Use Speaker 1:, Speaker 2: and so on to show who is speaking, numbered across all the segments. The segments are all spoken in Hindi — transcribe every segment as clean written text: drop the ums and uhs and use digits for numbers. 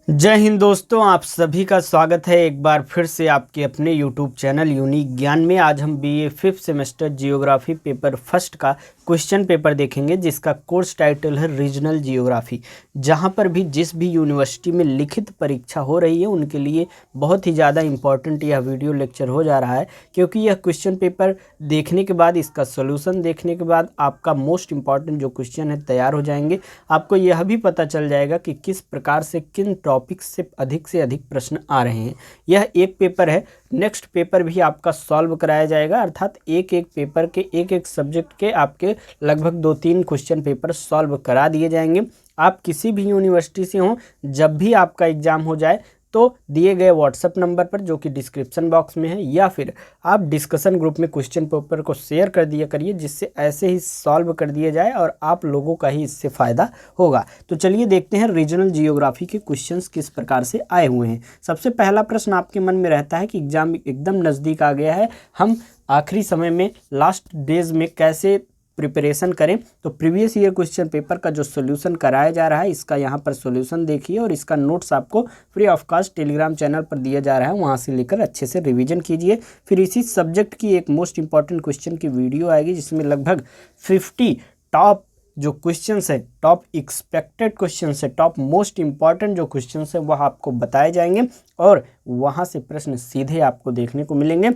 Speaker 1: जय हिंद दोस्तों, आप सभी का स्वागत है एक बार फिर से आपके अपने YouTube चैनल यूनिक ज्ञान में। आज हम BA 5th semester geography paper first का क्वेश्चन पेपर देखेंगे, जिसका कोर्स टाइटल है रीजनल जियोग्राफी। जहां पर भी जिस भी यूनिवर्सिटी में लिखित परीक्षा हो रही है उनके लिए बहुत ही ज़्यादा इम्पॉर्टेंट यह वीडियो लेक्चर हो जा रहा है, क्योंकि यह क्वेश्चन पेपर देखने के बाद, इसका सोल्यूशन देखने के बाद आपका मोस्ट इम्पॉर्टेंट जो क्वेश्चन है तैयार हो जाएंगे। आपको यह भी पता चल जाएगा कि किस प्रकार से किन टॉपिक से अधिक प्रश्न आ रहे हैं। यह एक पेपर है, नेक्स्ट पेपर भी आपका सॉल्व कराया जाएगा, अर्थात एक एक पेपर के एक एक सब्जेक्ट के आपके लगभग 2-3 क्वेश्चन पेपर सॉल्व करा दिए जाएंगे। आप किसी भी यूनिवर्सिटी से हों, जब भी आपका एग्ज़ाम हो जाए तो दिए गए व्हाट्सएप नंबर पर, जो कि डिस्क्रिप्शन बॉक्स में है, या फिर आप डिस्कशन ग्रुप में क्वेश्चन पेपर को शेयर कर दिया करिए, जिससे ऐसे ही सॉल्व कर दिया जाए और आप लोगों का ही इससे फ़ायदा होगा। तो चलिए देखते हैं रीजनल जियोग्राफी के क्वेश्चंस किस प्रकार से आए हुए हैं। सबसे पहला प्रश्न आपके मन में रहता है कि एग्ज़ाम एकदम नज़दीक आ गया है, हम आखिरी समय में लास्ट डेज में कैसे प्रिपरेशन करें। तो प्रीवियस ईयर क्वेश्चन पेपर का जो सॉल्यूशन कराया जा रहा है, इसका यहाँ पर सॉल्यूशन देखिए और इसका नोट्स आपको free of cost Telegram channel पर दिया जा रहा है, वहाँ से लेकर अच्छे से रिवीजन कीजिए। फिर इसी सब्जेक्ट की एक मोस्ट इंपॉर्टेंट क्वेश्चन की वीडियो आएगी, जिसमें लगभग 50 टॉप जो क्वेश्चंस है, टॉप एक्सपेक्टेड क्वेश्चंस है, टॉप मोस्ट इंपॉर्टेंट जो क्वेश्चंस है वह आपको बताए जाएंगे और वहाँ से प्रश्न सीधे आपको देखने को मिलेंगे।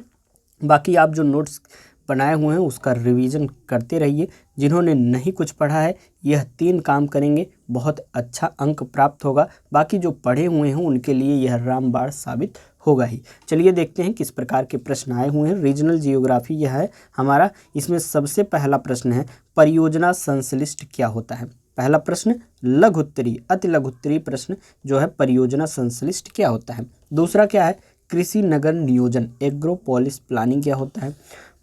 Speaker 1: बाकी आप जो नोट्स बनाए हुए हैं उसका रिवीजन करते रहिए। जिन्होंने नहीं कुछ पढ़ा है, यह 3 काम करेंगे, बहुत अच्छा अंक प्राप्त होगा। बाकी जो पढ़े हुए हैं उनके लिए यह रामबाण साबित होगा ही। चलिए देखते हैं किस प्रकार के प्रश्न आए हुए हैं। रीजनल जियोग्राफी यह है हमारा। इसमें सबसे पहला प्रश्न है, परियोजना संश्लिष्ट क्या होता है। पहला प्रश्न लघु उत्तरी, अति लघु उत्तरी प्रश्न जो है, परियोजना संश्लिष्ट क्या होता है। दूसरा क्या है, कृषि नगर नियोजन, एग्रोपोलिस प्लानिंग क्या होता है।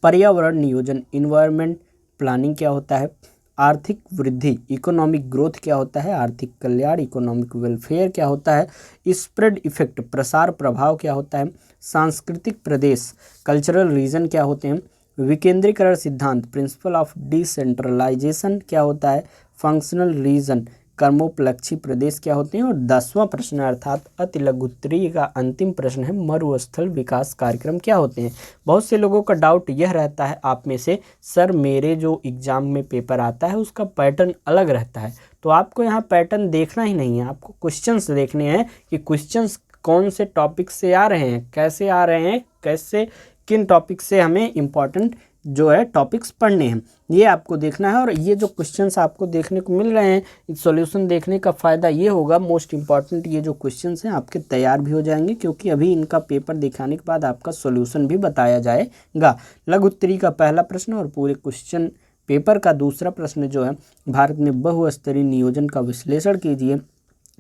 Speaker 1: पर्यावरण नियोजन, इन्वायरमेंट प्लानिंग क्या होता है। आर्थिक वृद्धि, इकोनॉमिक ग्रोथ क्या होता है। आर्थिक कल्याण, इकोनॉमिक वेलफेयर क्या होता है। स्प्रेड इफेक्ट, प्रसार प्रभाव क्या होता है। सांस्कृतिक प्रदेश, कल्चरल रीजन क्या होते हैं। विकेंद्रीकरण सिद्धांत, प्रिंसिपल ऑफ डिसेंट्रलाइजेशन क्या होता है। फंक्शनल रीजन, कर्मोपलक्षी प्रदेश क्या होते हैं। और 10वां प्रश्न अर्थात अति लघु उत्तरी का अंतिम प्रश्न है, मरुस्थल विकास कार्यक्रम क्या होते हैं। बहुत से लोगों का डाउट यह रहता है आप में से, सर मेरे जो एग्ज़ाम में पेपर आता है उसका पैटर्न अलग रहता है। तो आपको यहाँ पैटर्न देखना ही नहीं है, आपको क्वेश्चंस देखने हैं कि क्वेश्चंस कौन से टॉपिक से आ रहे हैं, कैसे आ रहे हैं, कैसे किन टॉपिक से हमें इम्पॉर्टेंट जो है टॉपिक्स पढ़ने हैं, ये आपको देखना है। और ये जो क्वेश्चंस आपको देखने को मिल रहे हैं, सॉल्यूशन देखने का फ़ायदा ये होगा, मोस्ट इम्पॉर्टेंट ये जो क्वेश्चंस हैं आपके तैयार भी हो जाएंगे, क्योंकि अभी इनका पेपर दिखाने के बाद आपका सॉल्यूशन भी बताया जाएगा। लघु उत्तरी का पहला प्रश्न और पूरे क्वेश्चन पेपर का दूसरा प्रश्न जो है, भारत में बहुस्तरीय नियोजन का विश्लेषण कीजिए।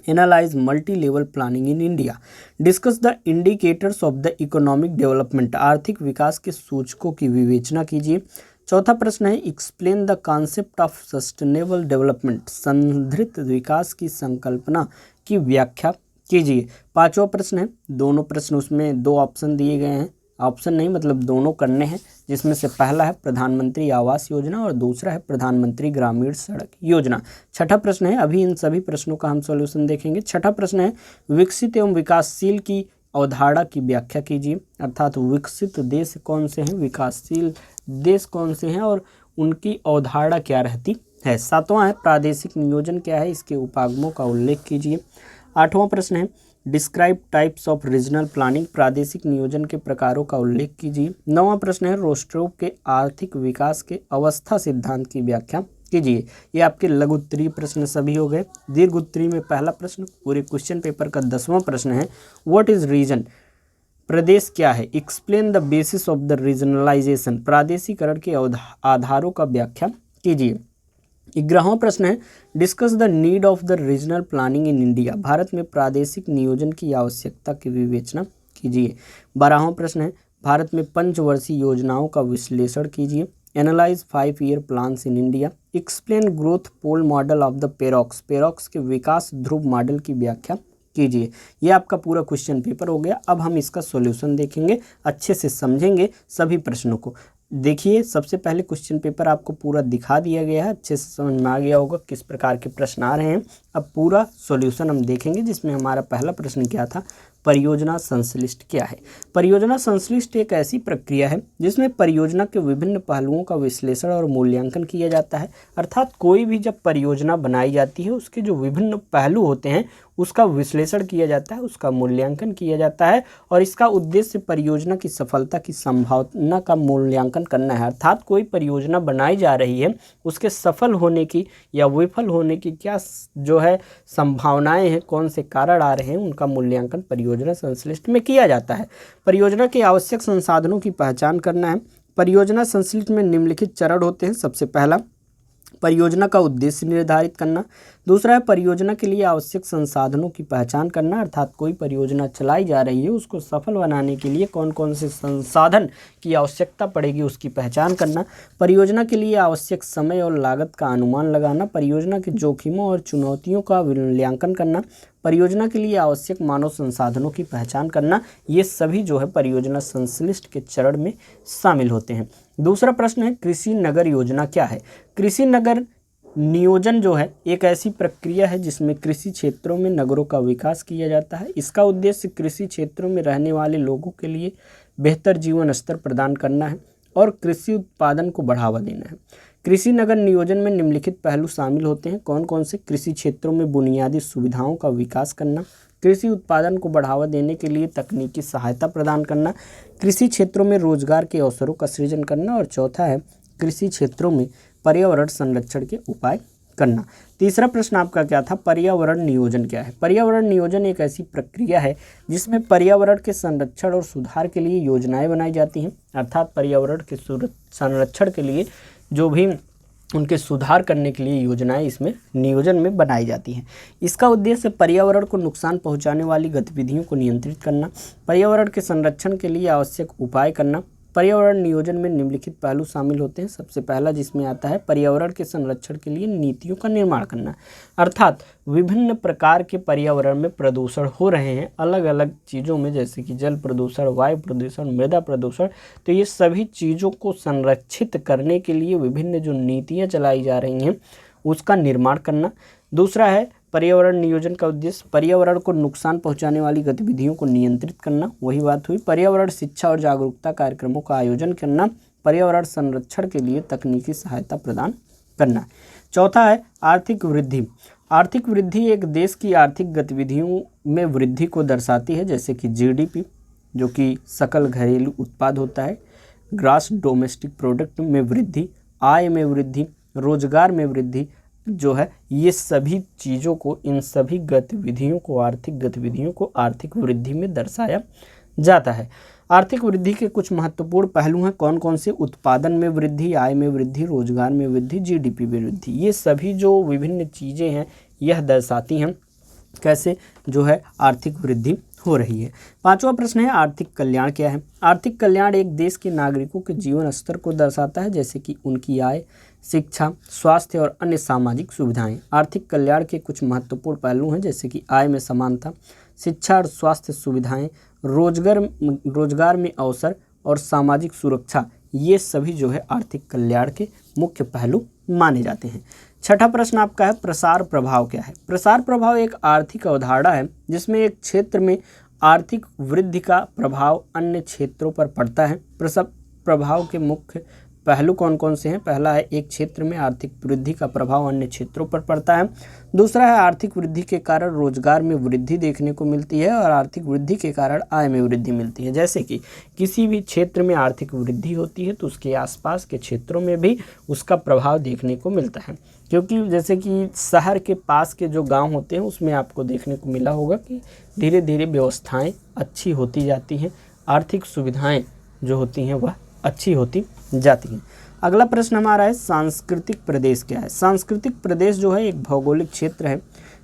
Speaker 1: Analyse multi level planning in India. Discuss the indicators of the economic development, आर्थिक विकास के सूचकों की विवेचना कीजिए। चौथा प्रश्न है, explain the concept of sustainable development, संदृढ़ विकास की संकल्पना की व्याख्या कीजिए। पांचवा प्रश्न है, दोनों प्रश्न उसमें 2 ऑप्शन दिए गए हैं, ऑप्शन नहीं मतलब दोनों करने हैं, जिसमें से पहला है प्रधानमंत्री आवास योजना और दूसरा है प्रधानमंत्री ग्रामीण सड़क योजना। छठा प्रश्न है, अभी इन सभी प्रश्नों का हम सॉल्यूशन देखेंगे। छठा प्रश्न है, विकसित एवं विकासशील की अवधारणा की व्याख्या कीजिए, अर्थात विकसित देश कौन से हैं, विकासशील देश कौन से हैं और उनकी अवधारणा क्या रहती है। सातवां है, प्रादेशिक नियोजन क्या है, इसके उपागमों का उल्लेख कीजिए। आठवां प्रश्न है, describe types of regional planning, प्रादेशिक नियोजन के प्रकारों का उल्लेख कीजिए। 9वां प्रश्न है, रोस्ट्रोप के आर्थिक विकास के अवस्था सिद्धांत की व्याख्या कीजिए। ये आपके लघु उत्तरीय प्रश्न सभी हो गए। दीर्घ उत्तरीय में पहला प्रश्न, पूरे क्वेश्चन पेपर का 10वां प्रश्न है, व्हाट इज रीजन, प्रदेश क्या है। Explain the basis of the regionalisation, प्रादेशिकरण के आधारों का व्याख्या कीजिए। 11वां प्रश्न है, discuss the need of the regional planning in India, Bharat में प्रादेशिक नियोजन की आवश्यकता की विवेचना कीजिए। 12वां प्रश्न है, भारत में पंचवर्षीय योजनाओं का विश्लेषण कीजिए। Analyse 5 year plans in India. Explain growth pole model of the Perroux, Perroux के विकास ध्रुव मॉडल की व्याख्या कीजिए। ये आपका पूरा क्वेश्चन पेपर हो गया। अब हम इसका सॉल्यूशन देखेंगे, अच्छे से समझेंगे सभी प्रश्नों को। देखिए, सबसे पहले क्वेश्चन पेपर आपको पूरा दिखा दिया गया है, अच्छे से समझ में आ गया होगा किस प्रकार के प्रश्न आ रहे हैं। अब पूरा सॉल्यूशन हम देखेंगे, जिसमें हमारा पहला प्रश्न क्या था, परियोजना संश्लिष्ट क्या है। परियोजना संश्लिष्ट एक ऐसी प्रक्रिया है जिसमें परियोजना के विभिन्न पहलुओं का विश्लेषण और मूल्यांकन किया जाता है। अर्थात कोई भी जब परियोजना बनाई जाती है, उसके जो विभिन्न पहलू होते हैं उसका विश्लेषण किया जाता है, उसका मूल्यांकन किया जाता है, और इसका उद्देश्य परियोजना की सफलता की संभावना का मूल्यांकन करना है। अर्थात कोई परियोजना बनाई जा रही है, उसके सफल होने की या विफल होने की क्या जो है संभावनाएं हैं, कौन से कारण आ रहे हैं, उनका मूल्यांकन परियोजना संश्लिष्ट में किया जाता है। परियोजना के आवश्यक संसाधनों की पहचान करना है। परियोजना संश्लिष्ट में निम्नलिखित चरण होते हैं। सबसे पहला, परियोजना का उद्देश्य निर्धारित करना। दूसरा है परियोजना के लिए आवश्यक संसाधनों की पहचान करना, अर्थात कोई परियोजना चलाई जा रही है, उसको सफल बनाने के लिए कौन कौन से संसाधन की आवश्यकता पड़ेगी उसकी पहचान करना। परियोजना के लिए आवश्यक समय और लागत का अनुमान लगाना। परियोजना के जोखिमों और चुनौतियों का मूल्यांकन करना। परियोजना के लिए आवश्यक मानव संसाधनों की पहचान करना। ये सभी जो है परियोजना संश्लिष्ट के चरण में शामिल होते हैं। दूसरा प्रश्न है, कृषि नगर योजना क्या है। कृषि नगर नियोजन जो है एक ऐसी प्रक्रिया है जिसमें कृषि क्षेत्रों में नगरों का विकास किया जाता है। इसका उद्देश्य कृषि क्षेत्रों में रहने वाले लोगों के लिए बेहतर जीवन स्तर प्रदान करना है और कृषि उत्पादन को बढ़ावा देना है। कृषि नगर नियोजन में निम्नलिखित पहलू शामिल होते हैं। कौन कौन से? कृषि क्षेत्रों में बुनियादी सुविधाओं का विकास करना, कृषि उत्पादन को बढ़ावा देने के लिए तकनीकी सहायता प्रदान करना, कृषि क्षेत्रों में रोजगार के अवसरों का सृजन करना, और चौथा है कृषि क्षेत्रों में पर्यावरण संरक्षण के उपाय करना। तीसरा प्रश्न आपका क्या था, पर्यावरण नियोजन क्या है। पर्यावरण नियोजन एक ऐसी प्रक्रिया है जिसमें पर्यावरण के संरक्षण और सुधार के लिए योजनाएं बनाई जाती हैं। अर्थात पर्यावरण के संरक्षण के लिए जो भी उनके सुधार करने के लिए योजनाएं इसमें नियोजन में बनाई जाती हैं। इसका उद्देश्य पर्यावरण को नुकसान पहुंचाने वाली गतिविधियों को नियंत्रित करना, पर्यावरण के संरक्षण के लिए आवश्यक उपाय करना। पर्यावरण नियोजन में निम्नलिखित पहलू शामिल होते हैं। सबसे पहला जिसमें आता है पर्यावरण के संरक्षण के लिए नीतियों का निर्माण करना। अर्थात विभिन्न प्रकार के पर्यावरण में प्रदूषण हो रहे हैं अलग अलग चीज़ों में, जैसे कि जल प्रदूषण, वायु प्रदूषण, मृदा प्रदूषण। तो ये सभी चीज़ों को संरक्षित करने के लिए विभिन्न जो नीतियाँ चलाई जा रही हैं उसका निर्माण करना। दूसरा है पर्यावरण नियोजन का उद्देश्य पर्यावरण को नुकसान पहुंचाने वाली गतिविधियों को नियंत्रित करना। वही बात हुई। पर्यावरण शिक्षा और जागरूकता कार्यक्रमों का आयोजन करना। पर्यावरण संरक्षण के लिए तकनीकी सहायता प्रदान करना। चौथा है आर्थिक वृद्धि। आर्थिक वृद्धि एक देश की आर्थिक गतिविधियों में वृद्धि को दर्शाती है, जैसे कि जीडीपी जो कि सकल घरेलू उत्पाद होता है, ग्रॉस डोमेस्टिक प्रोडक्ट में वृद्धि, आय में वृद्धि, रोजगार में वृद्धि जो है, ये सभी चीज़ों को, इन सभी गतिविधियों को, आर्थिक गतिविधियों को आर्थिक वृद्धि में दर्शाया जाता है। आर्थिक वृद्धि के कुछ महत्वपूर्ण पहलू हैं। कौन कौन से? उत्पादन में वृद्धि, आय में वृद्धि, रोजगार में वृद्धि, जीडीपी में वृद्धि। ये सभी जो विभिन्न चीज़ें हैं यह दर्शाती हैं कैसे जो है आर्थिक वृद्धि हो रही है। पांचवा प्रश्न है आर्थिक कल्याण क्या है। आर्थिक कल्याण एक देश के नागरिकों के जीवन स्तर को दर्शाता है, जैसे कि उनकी आय, शिक्षा, स्वास्थ्य और अन्य सामाजिक सुविधाएं। आर्थिक कल्याण के कुछ महत्वपूर्ण पहलू हैं, जैसे कि आय में समानता, शिक्षा और स्वास्थ्य सुविधाएं, रोजगार में अवसर और सामाजिक सुरक्षा। ये सभी जो है आर्थिक कल्याण के मुख्य पहलू माने जाते हैं। छठा प्रश्न आपका है प्रसार प्रभाव क्या है। प्रसार प्रभाव एक आर्थिक अवधारणा है जिसमें एक क्षेत्र में आर्थिक वृद्धि का प्रभाव अन्य क्षेत्रों पर पड़ता है। प्रसार प्रभाव के मुख्य पहलू कौन कौन से हैं? पहला है एक क्षेत्र में आर्थिक वृद्धि का प्रभाव अन्य क्षेत्रों पर पड़ता है। दूसरा है आर्थिक वृद्धि के कारण रोजगार में वृद्धि देखने को मिलती है और आर्थिक वृद्धि के कारण आय में वृद्धि मिलती है। जैसे कि किसी भी क्षेत्र में आर्थिक वृद्धि होती है तो उसके आसपास के क्षेत्रों में भी उसका प्रभाव देखने को मिलता है, क्योंकि जैसे कि शहर के पास के जो गाँव होते हैं उसमें आपको देखने को मिला होगा कि धीरे धीरे व्यवस्थाएँ अच्छी होती जाती हैं, आर्थिक सुविधाएँ जो होती हैं वह अच्छी होती जाती हैं। अगला प्रश्न हमारा है सांस्कृतिक प्रदेश क्या है। सांस्कृतिक प्रदेश जो है एक भौगोलिक क्षेत्र है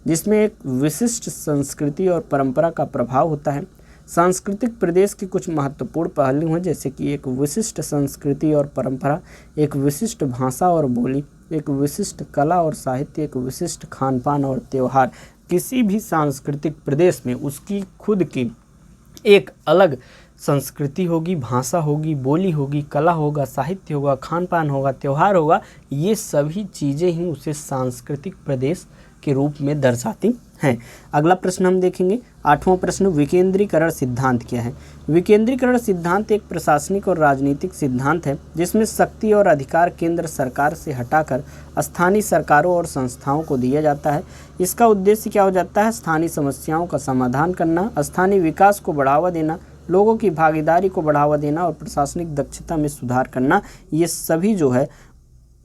Speaker 1: जिसमें एक विशिष्ट संस्कृति और परंपरा का प्रभाव होता है। सांस्कृतिक प्रदेश के कुछ महत्वपूर्ण पहलू हैं, जैसे कि एक विशिष्ट संस्कृति और परंपरा, एक विशिष्ट भाषा और बोली, एक विशिष्ट कला और साहित्य, एक विशिष्ट खान पान और त्यौहार। किसी भी सांस्कृतिक प्रदेश में उसकी खुद की एक अलग संस्कृति होगी, भाषा होगी, बोली होगी, कला होगा, साहित्य होगा, खान पान होगा, त्यौहार होगा। ये सभी चीज़ें ही उसे सांस्कृतिक प्रदेश के रूप में दर्शाती हैं। अगला प्रश्न हम देखेंगे, 8वां प्रश्न, विकेंद्रीकरण सिद्धांत क्या है। विकेंद्रीकरण सिद्धांत एक प्रशासनिक और राजनीतिक सिद्धांत है जिसमें शक्ति और अधिकार केंद्र सरकार से हटाकर स्थानीय सरकारों और संस्थाओं को दिया जाता है। इसका उद्देश्य क्या हो जाता है, स्थानीय समस्याओं का समाधान करना, स्थानीय विकास को बढ़ावा देना, लोगों की भागीदारी को बढ़ावा देना और प्रशासनिक दक्षता में सुधार करना। ये सभी जो है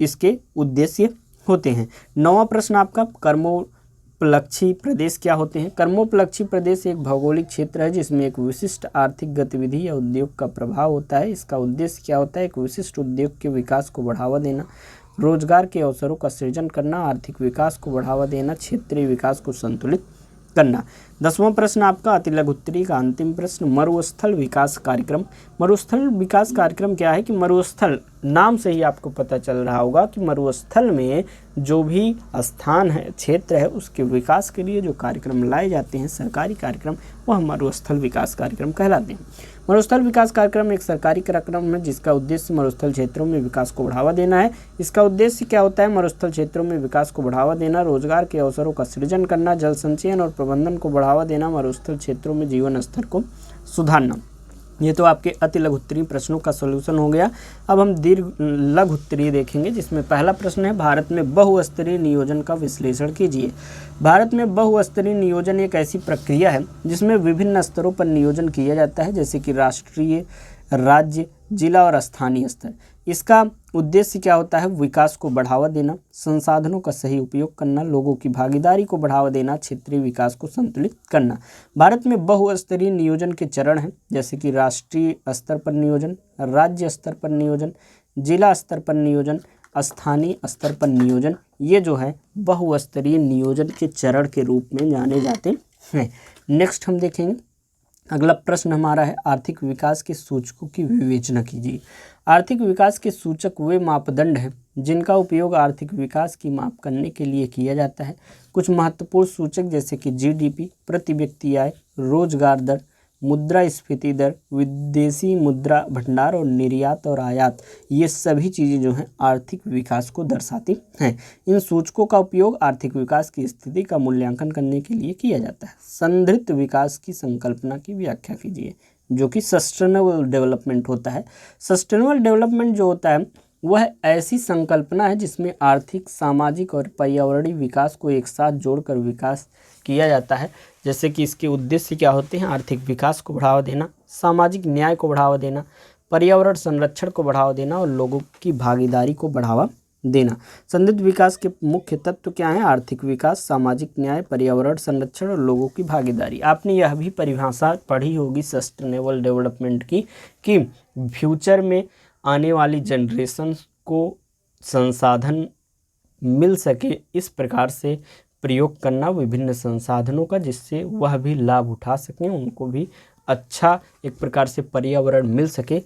Speaker 1: इसके उद्देश्य होते हैं। 9वां प्रश्न आपका, कर्मोपलक्षी प्रदेश क्या होते हैं। कर्मोपलक्षी प्रदेश एक भौगोलिक क्षेत्र है जिसमें एक विशिष्ट आर्थिक गतिविधि या उद्योग का प्रभाव होता है। इसका उद्देश्य क्या होता है, एक विशिष्ट उद्योग के विकास को बढ़ावा देना, रोजगार के अवसरों का सृजन करना, आर्थिक विकास को बढ़ावा देना, क्षेत्रीय विकास को संतुलित करना। 10वां प्रश्न आपका, अति लघु उत्तरी का अंतिम प्रश्न, मरुस्थल विकास कार्यक्रम। मरुस्थल विकास कार्यक्रम क्या है कि मरुस्थल नाम से ही आपको पता चल रहा होगा कि मरुस्थल में जो भी स्थान है, क्षेत्र है, उसके विकास के लिए जो कार्यक्रम लाए जाते हैं, सरकारी कार्यक्रम, वह मरुस्थल विकास कार्यक्रम कहलाते हैं। मरुस्थल विकास कार्यक्रम एक सरकारी कार्यक्रम है जिसका उद्देश्य मरुस्थल क्षेत्रों में विकास को बढ़ावा देना है। इसका उद्देश्य क्या होता है, मरुस्थल क्षेत्रों में विकास को बढ़ावा देना, रोजगार के अवसरों का सृजन करना, जल संचयन और प्रबंधन को बढ़ावा देना, मरुस्थल क्षेत्रों में जीवन स्तर को सुधारना। ये तो आपके अति लघु उत्तरीय प्रश्नों का सॉल्यूशन हो गया। अब हम दीर्घ लघु उत्तरीय देखेंगे जिसमें पहला प्रश्न है, भारत में बहुस्तरीय नियोजन का विश्लेषण कीजिए। भारत में बहुस्तरीय नियोजन एक ऐसी प्रक्रिया है जिसमें विभिन्न स्तरों पर नियोजन किया जाता है, जैसे कि राष्ट्रीय, राज्य, जिला और स्थानीय स्तर। इसका उद्देश्य क्या होता है, विकास को बढ़ावा देना, संसाधनों का सही उपयोग करना, लोगों की भागीदारी को बढ़ावा देना, क्षेत्रीय विकास को संतुलित करना। भारत में बहुस्तरीय नियोजन के चरण हैं, जैसे कि राष्ट्रीय स्तर पर नियोजन, राज्य स्तर पर नियोजन, जिला स्तर पर नियोजन, स्थानीय स्तर पर नियोजन। ये जो है बहुस्तरीय नियोजन के चरण के रूप में जाने जाते हैं। नेक्स्ट हम देखेंगे, अगला प्रश्न हमारा है, आर्थिक विकास के सूचकों की विवेचना कीजिए। आर्थिक विकास के सूचक वे मापदंड हैं जिनका उपयोग आर्थिक विकास की माप करने के लिए किया जाता है। कुछ महत्वपूर्ण सूचक जैसे कि जीडीपी, प्रति व्यक्ति आय, रोजगार दर, मुद्रास्फीति दर, विदेशी मुद्रा भंडार और निर्यात और आयात, ये सभी चीज़ें जो हैं आर्थिक विकास को दर्शाती हैं। इन सूचकों का उपयोग आर्थिक विकास की स्थिति का मूल्यांकन करने के लिए किया जाता है। संतृप्त विकास की संकल्पना की व्याख्या कीजिए, जो कि सस्टेनेबल डेवलपमेंट होता है। सस्टेनेबल डेवलपमेंट जो होता है वह ऐसी संकल्पना है जिसमें आर्थिक, सामाजिक और पर्यावरणीय विकास को एक साथ जोड़कर विकास किया जाता है। जैसे कि इसके उद्देश्य क्या होते हैं, आर्थिक विकास को बढ़ावा देना, सामाजिक न्याय को बढ़ावा देना, पर्यावरण संरक्षण को बढ़ावा देना और लोगों की भागीदारी को बढ़ावा देना। संतुलित विकास के मुख्य तत्व क्या हैं, आर्थिक विकास, सामाजिक न्याय, पर्यावरण संरक्षण और लोगों की भागीदारी। आपने यह भी परिभाषा पढ़ी होगी सस्टेनेबल डेवलपमेंट की, कि फ्यूचर में आने वाली जनरेशन को संसाधन मिल सके, इस प्रकार से प्रयोग करना विभिन्न संसाधनों का, जिससे वह भी लाभ उठा सकें, उनको भी अच्छा एक प्रकार से पर्यावरण मिल सके।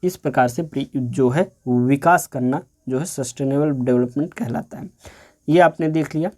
Speaker 1: इस प्रकार से जो है विकास करना जो है सस्टेनेबल डेवलपमेंट कहलाता है। ये आपने देख लिया।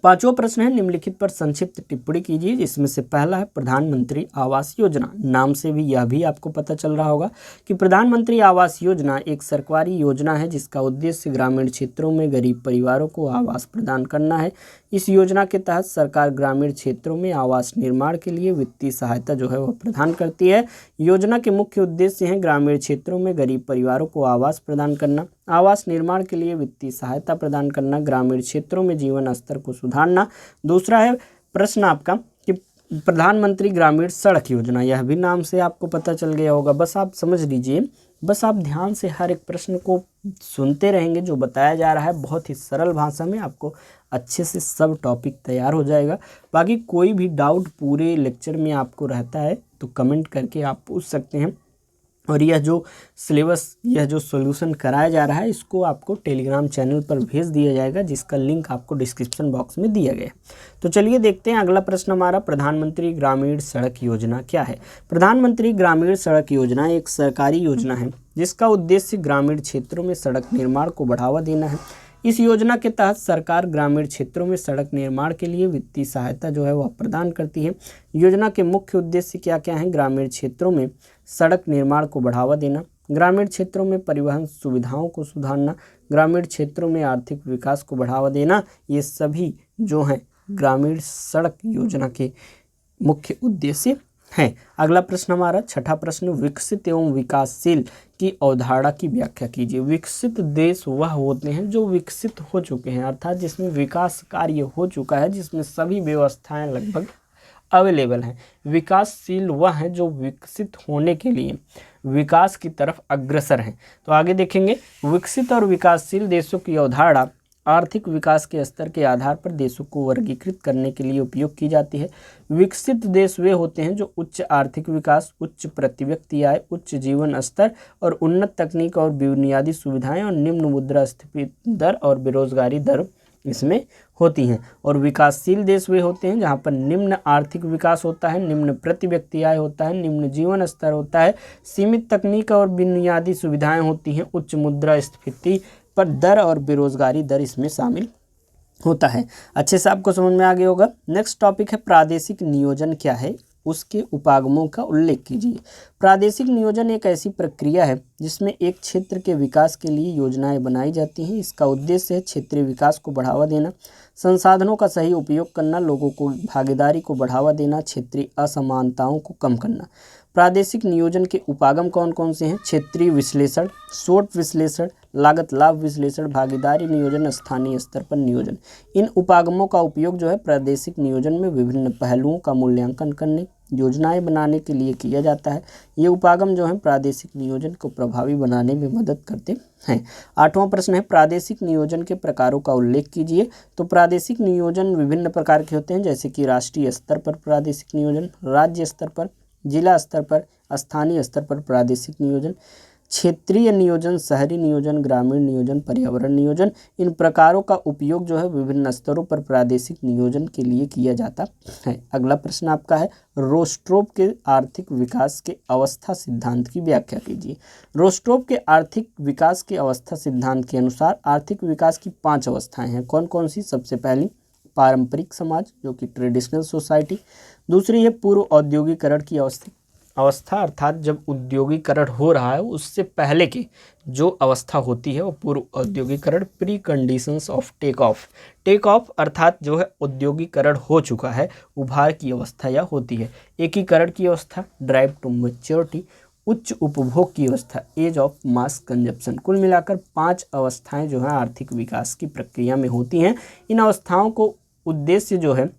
Speaker 1: 5वां प्रश्न है, निम्नलिखित पर संक्षिप्त टिप्पणी कीजिए। जिसमें से पहला है प्रधानमंत्री आवास योजना। नाम से भी यह भी आपको पता चल रहा होगा कि प्रधानमंत्री आवास योजना एक सरकारी योजना है जिसका उद्देश्य ग्रामीण क्षेत्रों में गरीब परिवारों को आवास प्रदान करना है। इस योजना के तहत सरकार ग्रामीण क्षेत्रों में आवास निर्माण के लिए वित्तीय सहायता जो है वह प्रदान करती है। योजना के मुख्य उद्देश्य हैं ग्रामीण क्षेत्रों में गरीब परिवारों को आवास प्रदान करना, आवास निर्माण के लिए वित्तीय सहायता प्रदान करना, ग्रामीण क्षेत्रों में जीवन स्तर को सुधारना। दूसरा है प्रश्न आपका कि प्रधानमंत्री ग्रामीण सड़क योजना। यह भी नाम से आपको पता चल गया होगा, बस आप समझ लीजिए, बस आप ध्यान से हर एक प्रश्न को सुनते रहेंगे। जो बताया जा रहा है बहुत ही सरल भाषा में आपको अच्छे से सब टॉपिक तैयार हो जाएगा। बाकी कोई भी डाउट पूरे लेक्चर में आपको रहता है तो कमेंट करके आप पूछ सकते हैं। और यह जो सिलेबस, यह जो सॉल्यूशन कराया जा रहा है, इसको आपको टेलीग्राम चैनल पर भेज दिया जाएगा, जिसका लिंक आपको डिस्क्रिप्शन बॉक्स में दिया गया है। तो चलिए देखते हैं अगला प्रश्न हमारा, प्रधानमंत्री ग्रामीण सड़क योजना क्या है। प्रधानमंत्री ग्रामीण सड़क योजना एक सरकारी योजना है जिसका उद्देश्य ग्रामीण क्षेत्रों में सड़क निर्माण को बढ़ावा देना है। इस योजना के तहत सरकार ग्रामीण क्षेत्रों में सड़क निर्माण के लिए वित्तीय सहायता जो है वह प्रदान करती है। योजना के मुख्य उद्देश्य क्या क्या हैं, ग्रामीण क्षेत्रों में सड़क निर्माण को बढ़ावा देना, ग्रामीण क्षेत्रों में परिवहन सुविधाओं को सुधारना, ग्रामीण क्षेत्रों में आर्थिक विकास को बढ़ावा देना। ये सभी जो हैं ग्रामीण सड़क योजना के मुख्य उद्देश्य हैं। अगला प्रश्न हमारा छठा प्रश्न, विकसित एवं विकासशील की अवधारणा की व्याख्या कीजिए। विकसित देश वह होते हैं जो विकसित हो चुके हैं, अर्थात जिसमें विकास कार्य हो चुका है, जिसमें सभी व्यवस्थाएं लगभग अवेलेबल हैं। विकासशील वह हैं जो विकसित होने के लिए विकास की तरफ अग्रसर हैं। तो आगे देखेंगे, विकसित और विकासशील देशों की अवधारणा आर्थिक विकास के स्तर के आधार पर देशों को वर्गीकृत करने के लिए उपयोग की जाती है। विकसित देश वे होते हैं जो उच्च आर्थिक विकास, उच्च प्रति व्यक्ति आय, उच्च जीवन स्तर और उन्नत तकनीक और बुनियादी सुविधाएं और निम्न मुद्रास्फीति दर और बेरोजगारी दर इसमें होती हैं। और विकासशील देश वे होते हैं जहाँ पर निम्न आर्थिक विकास होता है, निम्न प्रति व्यक्ति आय होता है, निम्न जीवन स्तर होता है, सीमित तकनीक और बुनियादी सुविधाएं होती हैं, उच्च मुद्रास्फीति पर दर और बेरोजगारी दर इसमें शामिल होता है। अच्छे से आपको समझ में आ गया होगा। नेक्स्ट टॉपिक है प्रादेशिक नियोजन क्या है, उसके उपागमों का उल्लेख कीजिए। प्रादेशिक नियोजन एक ऐसी प्रक्रिया है जिसमें एक क्षेत्र के विकास के लिए योजनाएं बनाई जाती हैं। इसका उद्देश्य है क्षेत्रीय विकास को बढ़ावा देना, संसाधनों का सही उपयोग करना, लोगों को भागीदारी को बढ़ावा देना, क्षेत्रीय असमानताओं को कम करना। प्रादेशिक नियोजन के उपागम कौन कौन से हैं? क्षेत्रीय विश्लेषण, SWOT विश्लेषण, लागत लाभ विश्लेषण, भागीदारी नियोजन, स्थानीय स्तर पर नियोजन। इन उपागमों का उपयोग जो है प्रादेशिक नियोजन में विभिन्न पहलुओं का मूल्यांकन करने, योजनाएं बनाने के लिए किया जाता है। ये उपागम जो है प्रादेशिक नियोजन को प्रभावी बनाने में मदद करते हैं। आठवां प्रश्न है प्रादेशिक नियोजन के प्रकारों का उल्लेख कीजिए। तो प्रादेशिक नियोजन विभिन्न प्रकार के होते हैं, जैसे कि राष्ट्रीय स्तर पर प्रादेशिक नियोजन, राज्य स्तर पर, जिला स्तर पर, स्थानीय स्तर पर प्रादेशिक नियोजन, क्षेत्रीय नियोजन, शहरी नियोजन, ग्रामीण नियोजन, पर्यावरण नियोजन। इन प्रकारों का उपयोग जो है विभिन्न स्तरों पर प्रादेशिक नियोजन के लिए किया जाता है। अगला प्रश्न आपका है रोस्ट्रोप के आर्थिक विकास के अवस्था सिद्धांत की व्याख्या कीजिए। रोस्ट्रोप के आर्थिक विकास के अवस्था सिद्धांत के अनुसार आर्थिक विकास की 5 अवस्थाएं हैं। कौन कौन सी? सबसे पहली पारंपरिक समाज जो कि ट्रेडिशनल सोसाइटी, दूसरी है पूर्व औद्योगिकरण की अवस्था अर्थात जब उद्योगीकरण हो रहा है उससे पहले की जो अवस्था होती है वो पूर्व औद्योगिकरण, pre conditions of take off अर्थात जो है औद्योगिकरण हो चुका है, उभार की अवस्था या होती है। एकीकरण की अवस्था, ड्राइव टू मैच्योरिटी, उच्च उपभोग की अवस्था, एज ऑफ मास कंजप्शन। कुल मिलाकर 5 अवस्थाएं जो है आर्थिक विकास की प्रक्रिया में होती हैं। इन अवस्थाओं को उद्देश्य जो है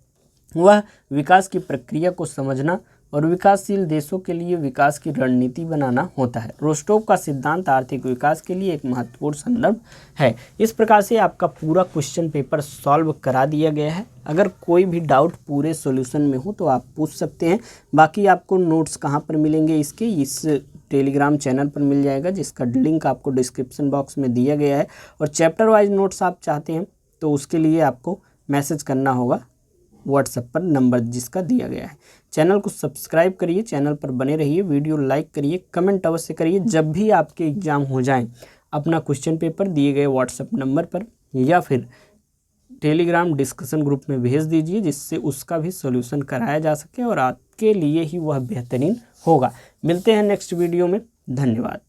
Speaker 1: वह विकास की प्रक्रिया को समझना और विकासशील देशों के लिए विकास की रणनीति बनाना होता है। रोस्ट्रोप का सिद्धांत आर्थिक विकास के लिए एक महत्वपूर्ण संदर्भ है। इस प्रकार से आपका पूरा क्वेश्चन पेपर सॉल्व करा दिया गया है। अगर कोई भी डाउट पूरे सॉल्यूशन में हो तो आप पूछ सकते हैं। बाकी आपको नोट्स कहाँ पर मिलेंगे इसके, इस टेलीग्राम चैनल पर मिल जाएगा, जिसका लिंक आपको डिस्क्रिप्शन बॉक्स में दिया गया है। और चैप्टर वाइज नोट्स आप चाहते हैं तो उसके लिए आपको मैसेज करना होगा व्हाट्सएप पर, नंबर जिसका दिया गया है। चैनल को सब्सक्राइब करिए, चैनल पर बने रहिए, वीडियो लाइक करिए, कमेंट अवश्य करिए। जब भी आपके एग्ज़ाम हो जाएं अपना क्वेश्चन पेपर दिए गए व्हाट्सएप नंबर पर या फिर टेलीग्राम डिस्कशन ग्रुप में भेज दीजिए, जिससे उसका भी सॉल्यूशन कराया जा सके और आपके लिए ही वह बेहतरीन होगा। मिलते हैं नेक्स्ट वीडियो में। धन्यवाद।